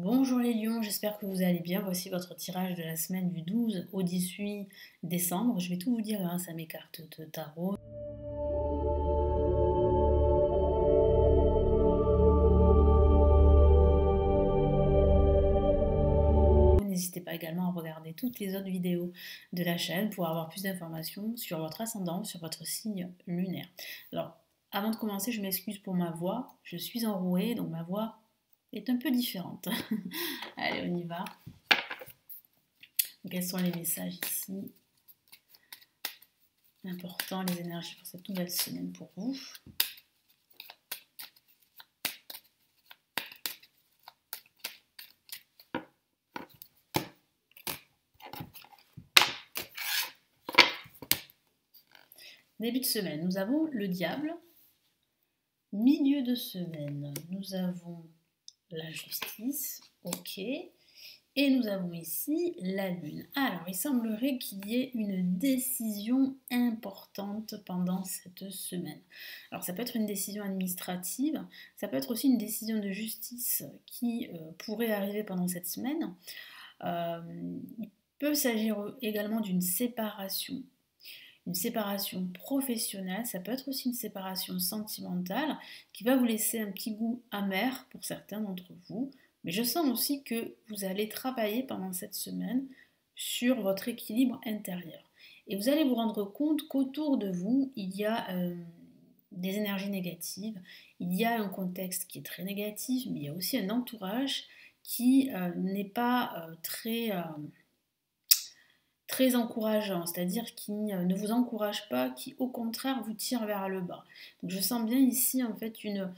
Bonjour les lions, j'espère que vous allez bien. Voici votre tirage de la semaine du 12 au 18 décembre. Je vais tout vous dire grâce à mes cartes de tarot. N'hésitez pas également à regarder toutes les autres vidéos de la chaîne pour avoir plus d'informations sur votre ascendant, sur votre signe lunaire. Alors, avant de commencer, je m'excuse pour ma voix. Je suis enrouée, donc ma voix est un peu différente. Allez, on y va. Quels sont les messages ici? Important, les énergies pour cette nouvelle semaine pour vous. Début de semaine, nous avons le diable. Milieu de semaine, nous avons la justice, ok. Et nous avons ici la lune. Alors, il semblerait qu'il y ait une décision importante pendant cette semaine. Alors, ça peut être une décision administrative, ça peut être aussi une décision de justice qui pourrait arriver pendant cette semaine. Il peut s'agir également d'une séparation. Une séparation professionnelle, ça peut être aussi une séparation sentimentale qui va vous laisser un petit goût amer pour certains d'entre vous. Mais je sens aussi que vous allez travailler pendant cette semaine sur votre équilibre intérieur. Et vous allez vous rendre compte qu'autour de vous, il y a des énergies négatives, il y a un contexte qui est très négatif, mais il y a aussi un entourage qui n'est pas très encourageant, c'est-à-dire qui ne vous encourage pas, qui au contraire vous tire vers le bas. Donc je sens bien ici en fait une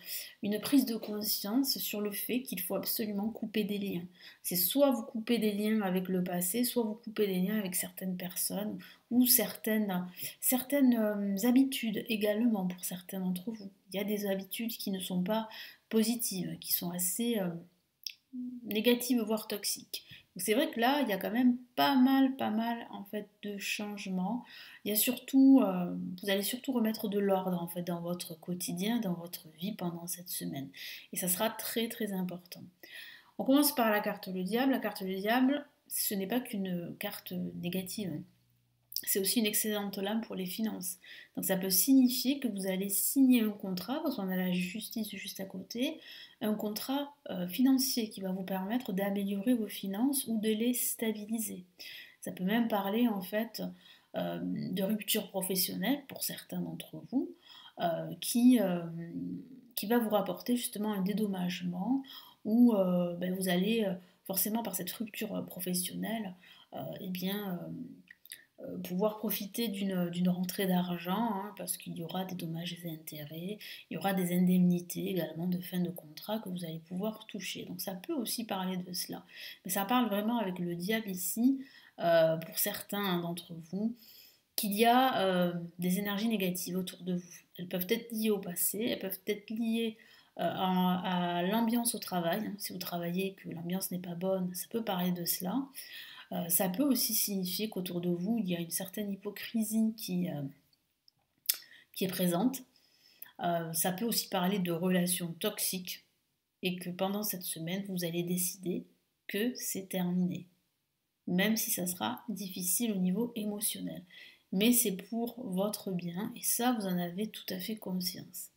prise de conscience sur le fait qu'il faut absolument couper des liens. C'est soit vous coupez des liens avec le passé, soit vous coupez des liens avec certaines personnes ou certaines habitudes également pour certains d'entre vous. Il y a des habitudes qui ne sont pas positives, qui sont assez négatives voire toxiques. C'est vrai que là, il y a quand même pas mal en fait de changements. Il y a surtout, vous allez surtout remettre de l'ordre en fait dans votre quotidien, dans votre vie pendant cette semaine. Et ça sera très important. On commence par la carte le diable. La carte le diable, ce n'est pas qu'une carte négative. C'est aussi une excellente lame pour les finances. Donc ça peut signifier que vous allez signer un contrat, parce qu'on a la justice juste à côté, un contrat financier qui va vous permettre d'améliorer vos finances ou de les stabiliser. Ça peut même parler en fait de rupture professionnelle pour certains d'entre vous, qui va vous rapporter justement un dédommagement où vous allez forcément par cette rupture professionnelle pouvoir profiter d'une rentrée d'argent, hein, parce qu'il y aura des dommages et intérêts, il y aura des indemnités également de fin de contrat que vous allez pouvoir toucher. Donc ça peut aussi parler de cela. Mais ça parle vraiment avec le diable ici, pour certains d'entre vous, qu'il y a des énergies négatives autour de vous. Elles peuvent être liées au passé, elles peuvent être liées à l'ambiance au travail. Hein. Si vous travaillez et que l'ambiance n'est pas bonne, ça peut parler de cela. Ça peut aussi signifier qu'autour de vous, il y a une certaine hypocrisie qui est présente. Ça peut aussi parler de relations toxiques et que pendant cette semaine, vous allez décider que c'est terminé. Même si ça sera difficile au niveau émotionnel. Mais c'est pour votre bien et ça, vous en avez tout à fait conscience.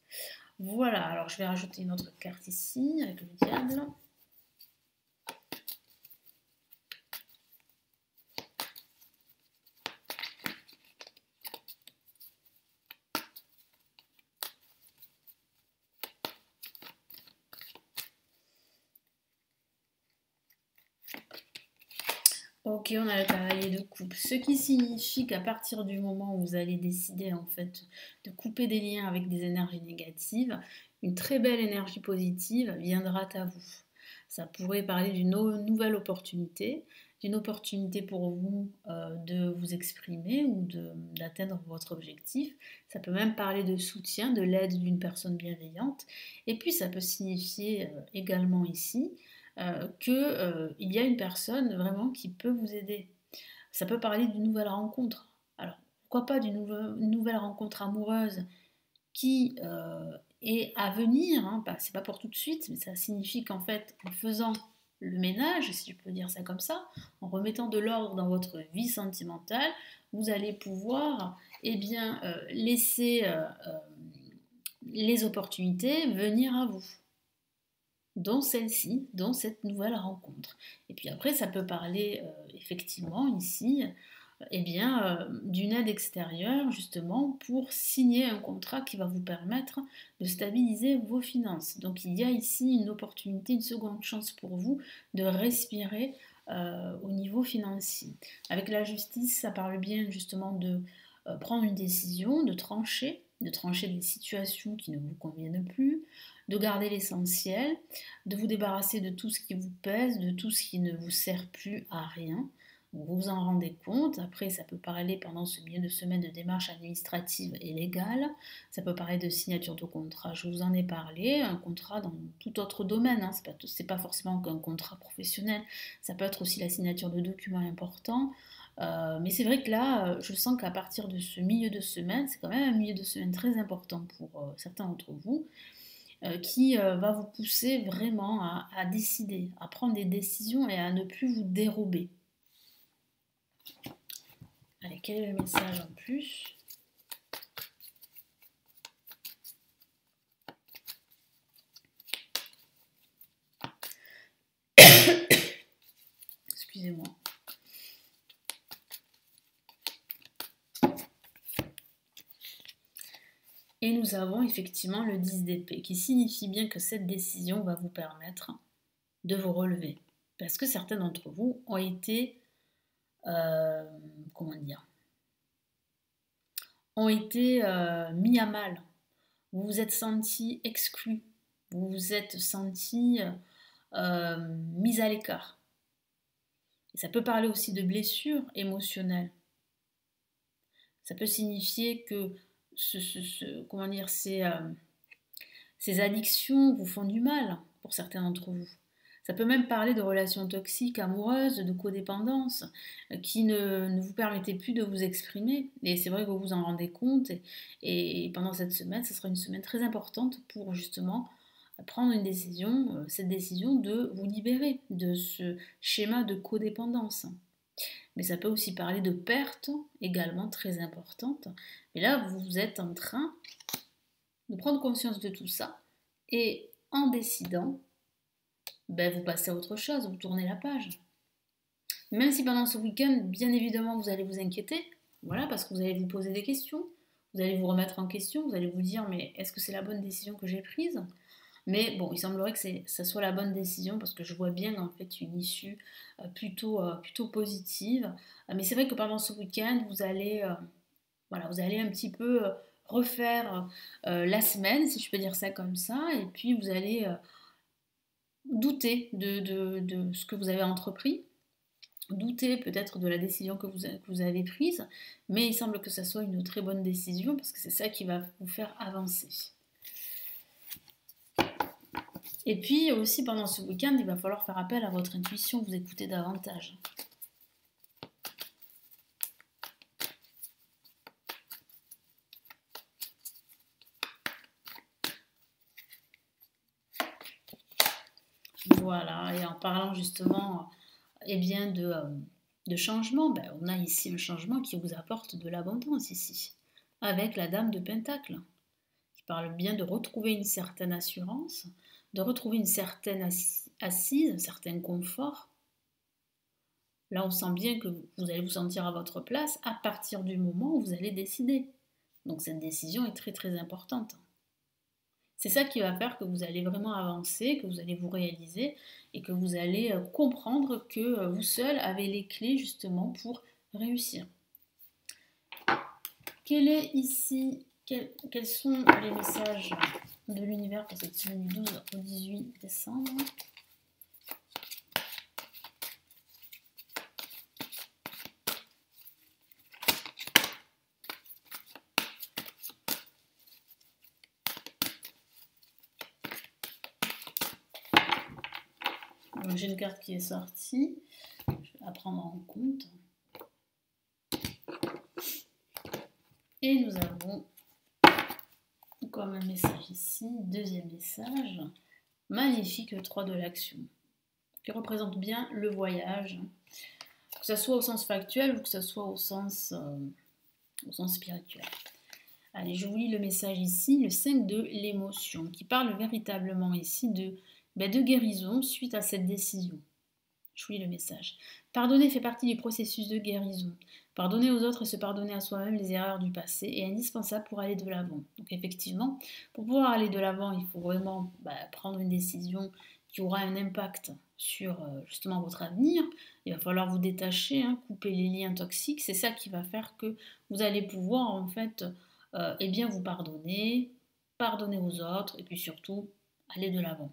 Voilà, alors je vais rajouter une autre carte ici avec le diable. Ok, on a le cavalier de coupe, ce qui signifie qu'à partir du moment où vous allez décider en fait de couper des liens avec des énergies négatives, une très belle énergie positive viendra à vous. Ça pourrait parler d'une nouvelle opportunité, d'une opportunité pour vous de vous exprimer ou d'atteindre votre objectif. Ça peut même parler de soutien, de l'aide d'une personne bienveillante. Et puis ça peut signifier également ici qu'il y a une personne vraiment qui peut vous aider. Ça peut parler d'une nouvelle rencontre. Alors, pourquoi pas d'une nouvelle rencontre amoureuse qui est à venir, hein, c'est pas pour tout de suite, mais ça signifie qu'en fait, en faisant le ménage, si je peux dire ça comme ça, en remettant de l'ordre dans votre vie sentimentale, vous allez pouvoir laisser les opportunités venir à vous, dont celle-ci, dont cette nouvelle rencontre. Et puis après, ça peut parler effectivement ici d'une aide extérieure justement pour signer un contrat qui va vous permettre de stabiliser vos finances. Donc il y a ici une opportunité, une seconde chance pour vous de respirer au niveau financier. Avec la justice, ça parle bien justement de prendre une décision, de trancher des situations qui ne vous conviennent plus, de garder l'essentiel, de vous débarrasser de tout ce qui vous pèse, de tout ce qui ne vous sert plus à rien. Vous vous en rendez compte. Après, ça peut parler pendant ce milieu de semaine de démarches administratives et légales. Ça peut parler de signature de contrat. Je vous en ai parlé. Un contrat dans tout autre domaine. Hein. C'est pas forcément qu'un contrat professionnel. Ça peut être aussi la signature de documents importants. Mais c'est vrai que là, je sens qu'à partir de ce milieu de semaine, c'est quand même un milieu de semaine très important pour certains d'entre vous, qui va vous pousser vraiment à décider, à prendre des décisions et à ne plus vous dérober. Allez, quel est le message en plus? Excusez-moi. Et nous avons effectivement le 10 d'épée, qui signifie bien que cette décision va vous permettre de vous relever. Parce que certains d'entre vous ont été, mis à mal. Vous vous êtes senti exclu. Vous vous êtes senti mis à l'écart. Et ça peut parler aussi de blessures émotionnelles. Ça peut signifier que ces addictions vous font du mal pour certains d'entre vous. Ça peut même parler de relations toxiques, amoureuses, de codépendance, qui ne vous permettaient plus de vous exprimer. Et c'est vrai que vous vous en rendez compte. Et pendant cette semaine, ce sera une semaine très importante pour justement prendre une décision, cette décision de vous libérer de ce schéma de codépendance. Mais ça peut aussi parler de pertes également très importantes. Et là, vous êtes en train de prendre conscience de tout ça et en décidant, vous passez à autre chose, vous tournez la page. Même si pendant ce week-end, bien évidemment, vous allez vous inquiéter, voilà, parce que vous allez vous poser des questions, vous allez vous remettre en question, vous allez vous dire, mais est-ce que c'est la bonne décision que j'ai prise ? Mais bon, il semblerait que ça soit la bonne décision parce que je vois bien en fait une issue plutôt positive. Mais c'est vrai que pendant ce week-end, vous allez un petit peu refaire la semaine, si je peux dire ça comme ça, et puis vous allez douter de ce que vous avez entrepris, douter peut-être de la décision que vous avez prise, mais il semble que ça soit une très bonne décision parce que c'est ça qui va vous faire avancer. Et puis aussi pendant ce week-end, il va falloir faire appel à votre intuition, vous écouter davantage. Voilà, et en parlant justement de changement, on a ici un changement qui vous apporte de l'abondance ici, avec la Dame de Pentacle, qui parle bien de retrouver une certaine assurance, de retrouver une certaine assise, un certain confort. Là, on sent bien que vous allez vous sentir à votre place à partir du moment où vous allez décider. Donc cette décision est très très importante. C'est ça qui va faire que vous allez vraiment avancer, que vous allez vous réaliser et que vous allez comprendre que vous seul avez les clés justement pour réussir. Quels sont les messages de l'univers pour cette semaine du 12 au 18 décembre ? J'ai une carte qui est sortie, je vais la prendre en compte. Et nous avons comme un message ici, deuxième message, magnifique le 3 de l'action. qui représente bien le voyage, que ce soit au sens factuel ou que ce soit au sens spirituel. Allez, je vous lis le message ici, le 5 de l'émotion, qui parle véritablement ici de guérison suite à cette décision. Je vous lis le message. Pardonner fait partie du processus de guérison. Pardonner aux autres et se pardonner à soi-même les erreurs du passé est indispensable pour aller de l'avant. Donc effectivement, pour pouvoir aller de l'avant, il faut vraiment prendre une décision qui aura un impact sur justement votre avenir. Il va falloir vous détacher, couper les liens toxiques. C'est ça qui va faire que vous allez pouvoir en fait bien vous pardonner, pardonner aux autres et puis surtout aller de l'avant.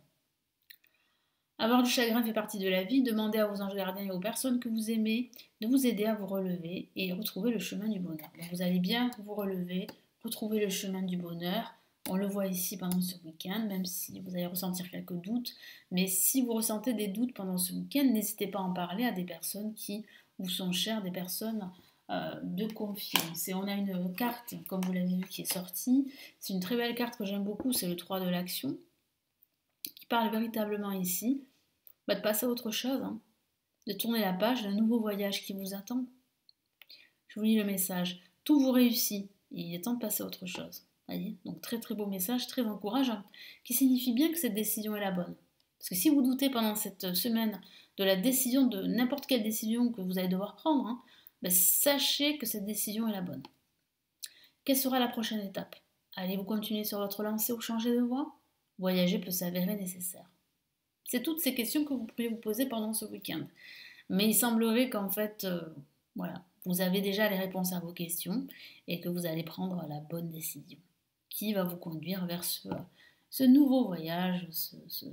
Avoir du chagrin fait partie de la vie. Demandez à vos anges gardiens et aux personnes que vous aimez de vous aider à vous relever et retrouver le chemin du bonheur. Donc vous allez bien vous relever, retrouver le chemin du bonheur. On le voit ici pendant ce week-end, même si vous allez ressentir quelques doutes. Mais si vous ressentez des doutes pendant ce week-end, n'hésitez pas à en parler à des personnes qui vous sont chères, des personnes de confiance. Et on a une carte, comme vous l'avez vu, qui est sortie. C'est une très belle carte que j'aime beaucoup, c'est le 3 de l'action, qui parle véritablement ici de passer à autre chose, de tourner la page d'un nouveau voyage qui vous attend. Je vous lis le message. Tout vous réussit. Il est temps de passer à autre chose. Voyez, donc très très beau message, très encourageant, qui signifie bien que cette décision est la bonne. Parce que si vous doutez pendant cette semaine de la décision, de n'importe quelle décision que vous allez devoir prendre, sachez que cette décision est la bonne. Quelle sera la prochaine étape? Allez-vous continuer sur votre lancée ou changer de voie? Voyager peut s'avérer nécessaire. C'est toutes ces questions que vous pourriez vous poser pendant ce week-end. Mais il semblerait qu'en fait, vous avez déjà les réponses à vos questions et que vous allez prendre la bonne décision qui va vous conduire vers ce nouveau voyage,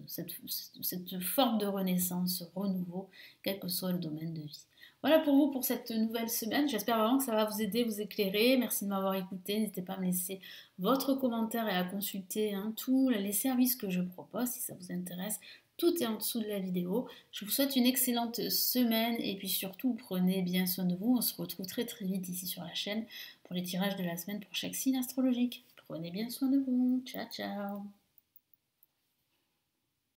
cette forme de renaissance, ce renouveau, quel que soit le domaine de vie. Voilà pour vous pour cette nouvelle semaine. J'espère vraiment que ça va vous aider, vous éclairer. Merci de m'avoir écouté. N'hésitez pas à me laisser votre commentaire et à consulter tous les services que je propose si ça vous intéresse. Tout est en dessous de la vidéo. Je vous souhaite une excellente semaine et puis surtout prenez bien soin de vous. On se retrouve très très vite ici sur la chaîne pour les tirages de la semaine pour chaque signe astrologique. Prenez bien soin de vous. Ciao ciao.